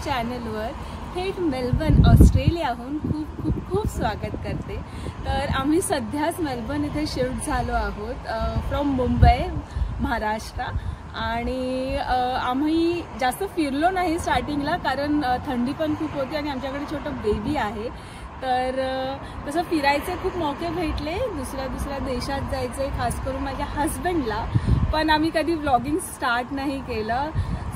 चॅनलवर थेट मेलबर्न ऑस्ट्रेलियाहून खूप खूप खूप स्वागत करते। तर आम्ही सध्याच मेलबर्न इथे शिफ्ट झालो आहोत फ्रॉम मुंबई महाराष्ट्र। आणि आम्ही जास्त फिरलो नाही स्टार्टिंगला, कारण थंडी पण खूप होती आणि आमच्याकडे छोटं बेबी आहे। तर तसं फिरायचे खूप मौके भेटले, दुसऱ्या देशात जायचे, खास करून माझ्या हस्बंडला, पण आम्ही कधी व्लॉगिंग स्टार्ट नाही केलं।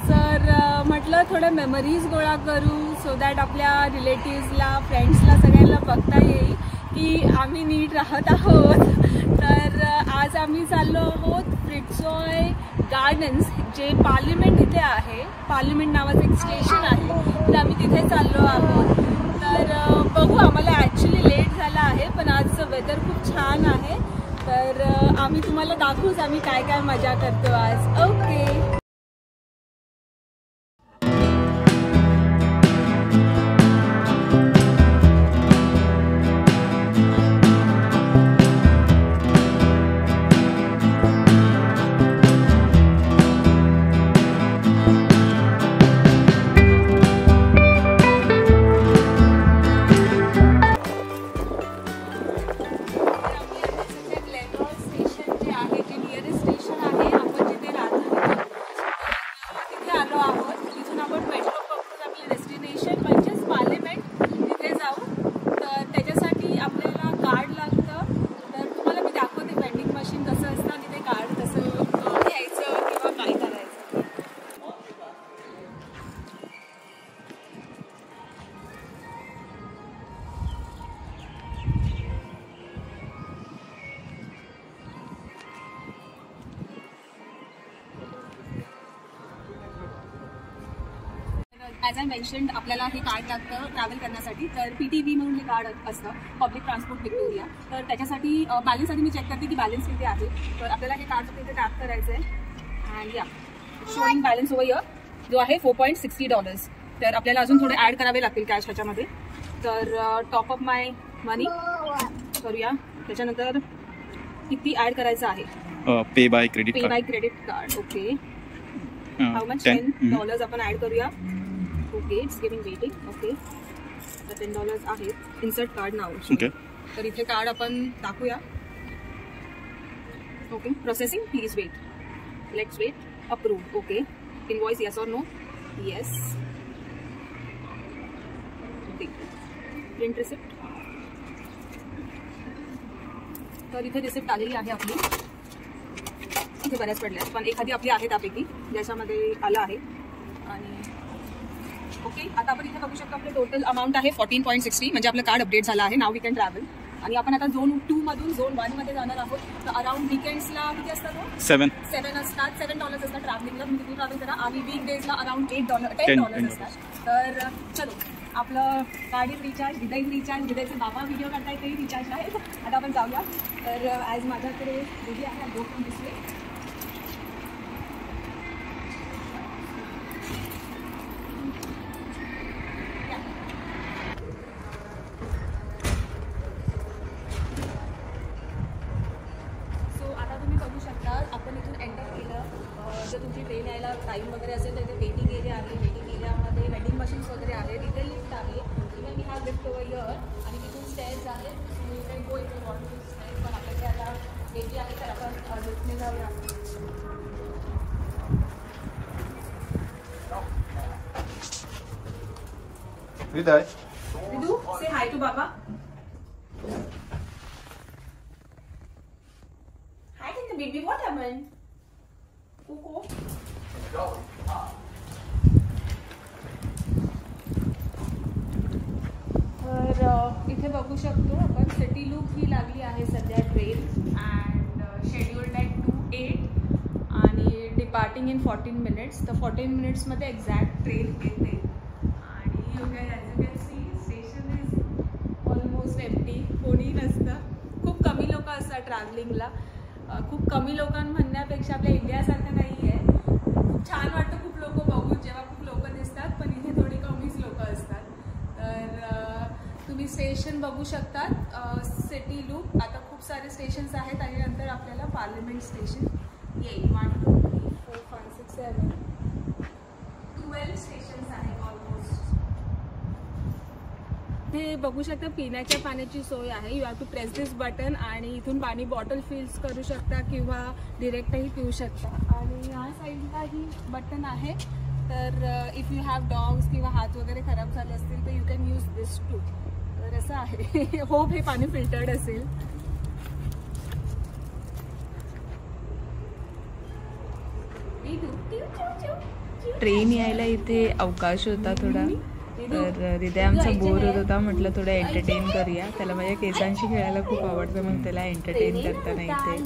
तर म्हटलं थोड्या मेमरीज गोळा करू, सो दॅट आपल्या रिलेटिव्सला, फ्रेंड्सला सगळ्यांना बघता येईल की आम्ही नीट राहत आहोत। तर आज आम्ही चाललो आहोत फ्रिट्जॉय गार्डन्स, जे पार्लिमेंट इथे आहे, पार्लिमेंट नावाचं एक स्टेशन आहे, तर आम्ही तिथे चाललो आहोत। तर बघू, आम्हाला ॲक्च्युली लेट झाला आहे, पण आजचं वेदर खूप छान आहे, तर आम्ही तुम्हाला दाखवूच आम्ही काय काय मजा करतो आज। ओके, ॲज आय मेन्शन्ड, आपल्याला हे कार्ड लागतं ट्रॅव्हल करण्यासाठी। तर PTV म्हणून हे कार्ड असतं, पब्लिक ट्रान्सपोर्ट व्हिक्टोरिया। तर त्याच्यासाठी बॅलन्स आधी मी चेक करते की बॅलन्स किती आहे। तर आपल्याला हे कार्ड इथे टॅप करायचं आहे अँड या शोईंग बॅलन्स ओव्हर हिअर, जो आहे $4.60। तर आपल्याला अजून थोडे ॲड करावे लागतील कॅश ह्याच्यामध्ये। तर टॉप अप माय मनी करूया, त्याच्यानंतर किती ॲड करायचं आहे, पे by credit card. Okay, how much, $10 आपण ॲड करूया। Okay, it's giving waiting. Okay, तर $10 आहेत। इन्सर्ट कार्ड नाव। ओके, तर इथे कार्ड आपण टाकूया। Okay, processing, please wait, let's wait, approved. Okay, invoice yes और no, yes. Okay, print receipt. तर इथे रिसिप्ट आलेली आहे आपली, इथे बऱ्याच पडल्या, पण एखादी आपली आहे त्यापैकी ज्याच्यामध्ये आलं आहे। आणि ओके, आता आपण इथे बघू शकतो आपलं टोटल अमाऊंट आहे $14.60, म्हणजे आपलं कार्ड अपडेट झालं आहे। Now we can travel. आणि आपण आता झोन 2 मधून झोन 1 मध्ये जाणार आहोत। तर अराउंड वीकेंड्सला किती असतात? 7 असतात, $7 असतात ट्रॅव्हलिंगला, तुम्ही तिथून ट्रॅव्हल करा। आणि वीकडेजला अराउंड $10 असतात। तर चलो, आपलं कार्ड इज रिचार्ज, जिथे इज रिचार्ज, जिथे बाबा व्हिडिओ करताय तेही रिचार्ज आहे। आता आपण जाऊया। तर ॲज माझ्याकडे बेबी आहे, गो फ्रॉम दिस वे। आपण इथून एंटर केलं, जर तुमची ट्रेन यायला टाईम वगैरे असेल तर इथे वेटिंग एरिया आहे। वेटिंग एरियामध्ये वेंडिंग मशीन्स वगैरे आहे, इथे लिफ्ट आहे, even we have lift over here. आणि तिथून स्टेअर्स आहेत, so you can go if you want to stairs. पण आपल्याकडे आता बेबी आहे, तर आपण लिफ्टने जाऊया। Ridu, say hi to Baba. Baby, what happened? Coco? तर इथे बघू शकतो आपण सिटी लूप ही लागली आहे सध्या ट्रेन, अँड शेड्यूल्ड ॲट 2:08 आणि डिपार्टिंग इन 14 मिनिट्स। तर 14 मिनिट्समध्ये एक्झॅक्ट ट्रेन येते। आणि as you can see, station is almost empty, कोणी नसतं, खूप कमी लोक असतात ट्रॅव्हलिंगला। खूप कमी लोकांना म्हणण्यापेक्षा आपल्या इंडियासारखं नाही आहे, खूप छान वाटतं खूप लोक बघून जेव्हा खूप लोक दिसतात, पण इथे थोडी कमीच लोक असतात। तर तुम्ही स्टेशन बघू शकतात, सिटी लूप। आता खूप सारे स्टेशन्स आहेत आणि नंतर आपल्याला पार्लिमेंट स्टेशन येईल। 1 2 3 4 5 6 7 12 स्टेशन्स आहेत ऑलमोस्ट। इथे बघू शकता पिण्याच्या पाण्याची सोय आहे. You have to press this button आणि इथून पाणी बॉटल फिल्स करू शकता किंवा डिरेक्टही पिऊ शकता. आणि ह्या साईडला ही बटन आहे. तर इफ यू हॅव डॉग्स किंवा हात वगैरे खराब झाले असतील तर you can use this too. तर असं आहे. होप हे पाणी फिल्टर्ड असेल. ट्रेन यायला इथे अवकाश होता थोडा, तर हृदय आमचा बोर होत होता. म्हटलं थोडं एंटरटेन करूया. त्याला माझ्या केसांशी खेळायला खूप आवडतं, मग त्याला एंटरटेन करताना इथे.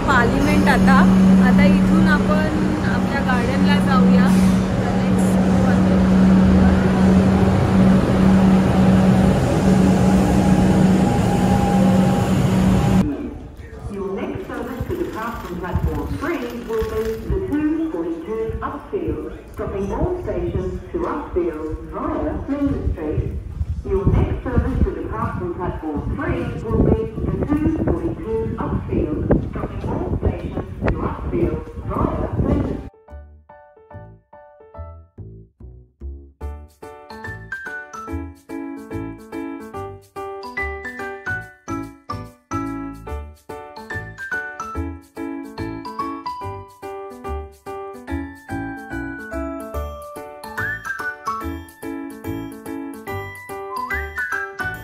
पार्लिमेंट आता इथून आपण आपल्या गार्डनला जाऊया. Platform 3 will be the 242 Upfield, stopping all stations to Upfield via Flinders Street. Your next service to depart from Platform 3 will be the 242 Upfield, stopping all stations to Upfield via Flinders Street.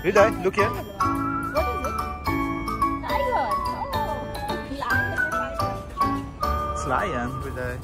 Hriday, look here. What is it? Tiger. Oh, lion. It's lion, Hriday.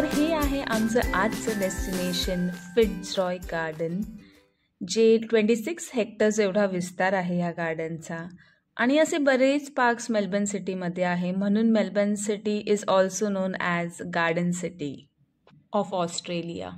तर हे आहे आमचं आजचं destination फिट्झरॉय garden, जे 26 hectares एवढा विस्तार आहे ह्या गार्डनचा. आणि असे बरेच पार्क्स मेलबर्न सिटीमध्ये आहे, म्हणून Melbourne city is also known as garden city of Australia.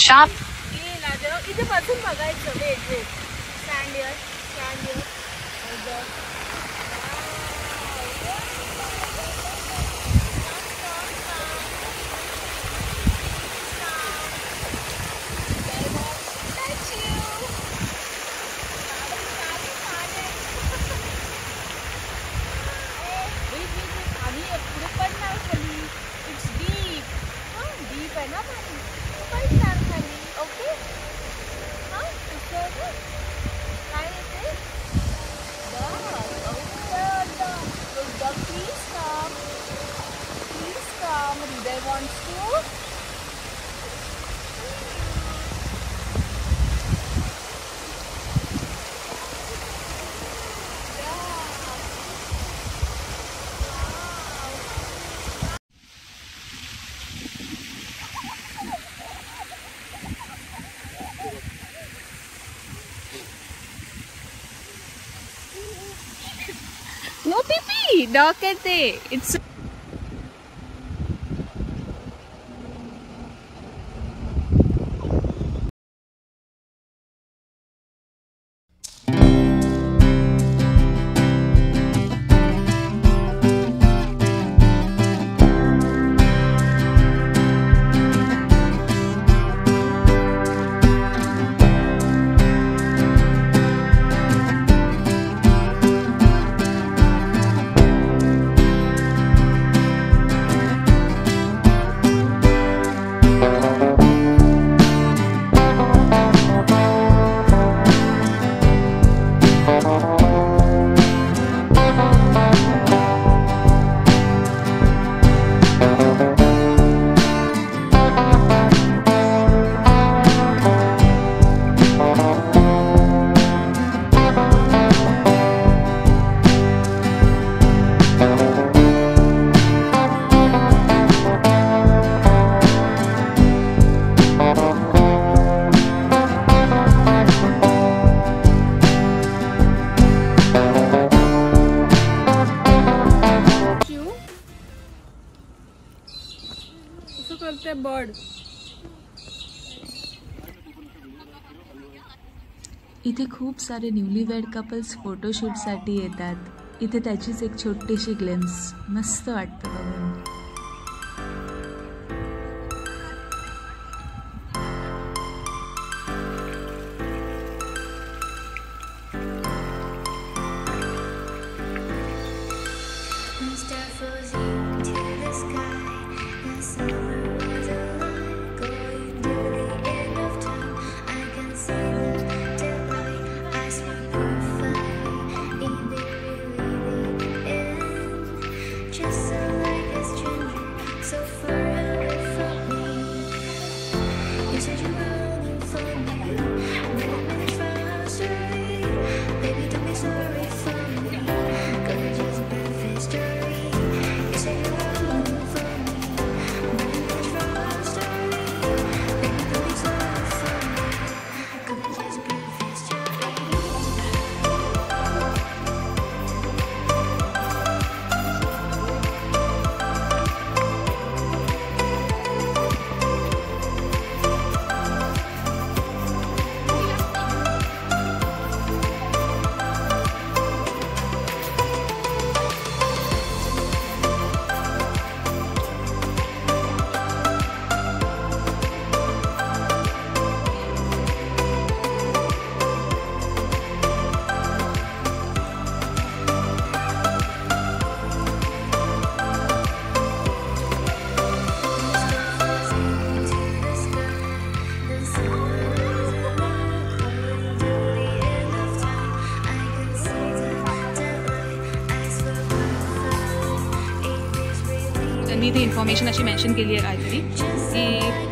Shop इथे बसून बघायचं. Wait stand here. No pee-pee. Dog कहते. It's bird. इथे खूप सारे न्यूलीवेड कपल्स फोटोशूटसाठी येतात. इथे त्याचीच एक छोटीशी ग्लिम्स मस्त वाटतं बघून. Just so like a stranger, so far त्यांनी इथे इन्फॉर्मेशन अशी मेन्शन केली आहे काहीतरी की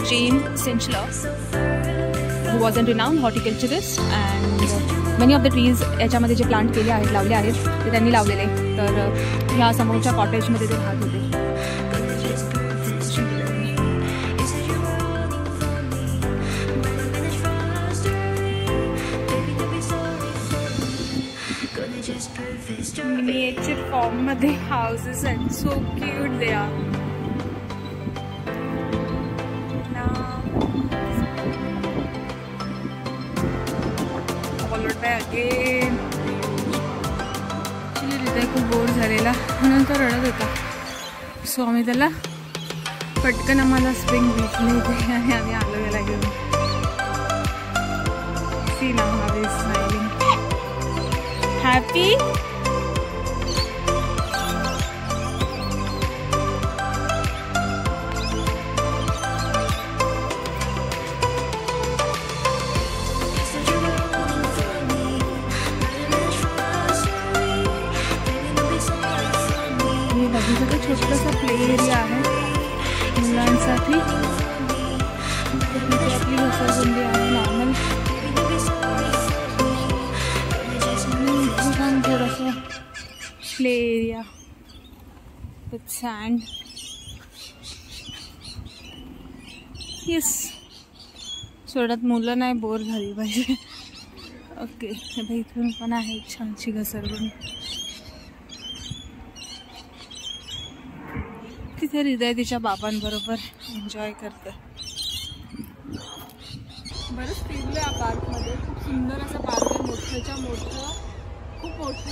James Sinclair who was an renowned horticulturist and many of the trees याच्यामध्ये जे प्लांट केले आहेत लावले आहेत ते त्यांनी लावलेले. तर ह्या समोरच्या कॉटेजमध्ये ते राहत होते. मिनिएचर फॉर्म मध्ये हाऊसेस आहेत. So cute they are. Again हृदय खूप बोर झालेला म्हणून तो रडत होता. सो आम्ही त्याला पटकन आम्हाला स्प्रिंग भेटले होते आणि आम्ही आलो याला घेऊन. See now how is smiling happy. छोटासा प्ले एरिया आहे मुलांसाठी. आपली घसरगुंडी आहे नॉर्मल. थोडंसं play area with sand. Yes सोडत मुलं नाही बोर झाली पाहिजे. ओके इथून पण आहे एक छानशी घसरगुंडी. तिथे हृदय तिच्या बाबांबरोबर एन्जॉय करते. बरंच फिरलं या पार्कमध्ये. खूप सुंदर असं पार्क आहे. मोठंच्या मोठं खूप मोठं.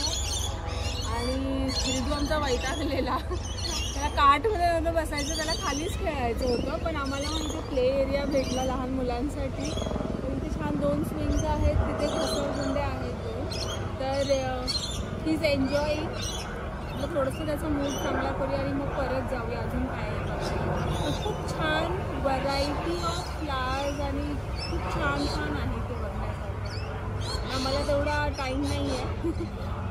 आणि हृदू आमचा वैतागलेला. त्याला काठमध्ये नव्हतं बसायचं त्याला खालीच खेळायचं होतं. पण आम्हाला म्हणजे प्ले एरिया भेटला लहान मुलांसाठी. तिथे छान 2 स्विंग्स आहेत. तिथे घसरगुंडे आहेत 2. तर प्लीज एन्जॉय. थोडंसं त्याचा मूड चांगला करूया आणि मग परत जाऊया. अजून काय आहे खूप छान व्हरायटी ऑफ फ्लावर्स आणि खूप छान छान आहे ते बघण्यासाठी. आम्हाला तेवढा टाईम नाही आहे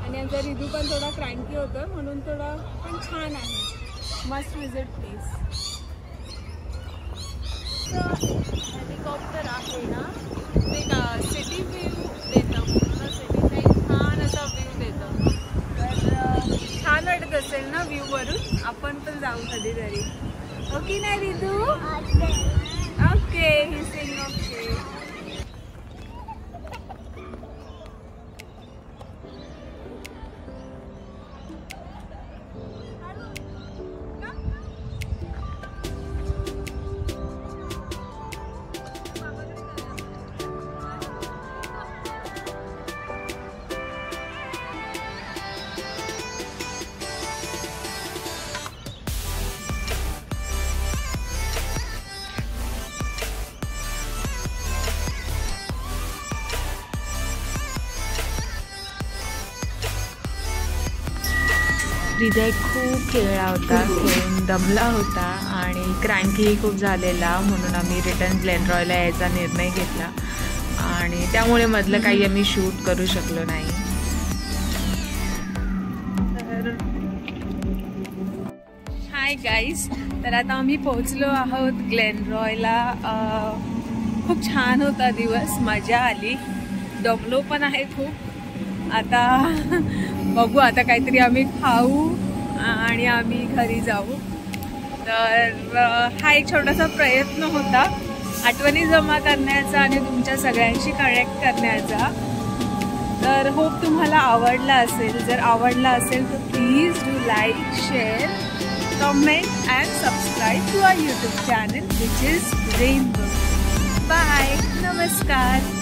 आणि आमचा रिदू पण थोडा क्रँकी होतं म्हणून थोडं पण छान आहे. Must visit place. हेलिकॉप्टर आहे ना ते का सिटी व्ह्यू देतं. पूर्ण सिटीचा एक छान असा व्ह्यू देतं. तर छान वाटत असेल ना व्ह्यू वरून. आपण पण जाऊ कधीतरी. ओके ना रिदू? ओके ही सिंग ओके. हृदय खूप खेळला होता. खेळून दमला होता आणि क्रँकीही खूप झालेला. म्हणून आम्ही रिटर्न ग्लेनरॉयला यायचा निर्णय घेतला आणि त्यामुळे मधलं काही आम्ही शूट करू शकलो नाही. Hi guys. तर आता आम्ही पोहोचलो आहोत ग्लेनरॉयला. खूप छान होता दिवस. मजा आली. दमलो पण आहे खूप. आता बघू आता काहीतरी आम्ही खाऊ आणि आम्ही घरी जाऊ. तर हा एक छोटासा प्रयत्न होता आठवणी जमा करण्याचा आणि तुमच्या सगळ्यांशी कनेक्ट करण्याचा. तर होप तुम्हाला आवडला असेल. जर आवडला असेल तर please do like, share, comment and subscribe to our YouTube channel which is Rainbow. Bye. नमस्कार.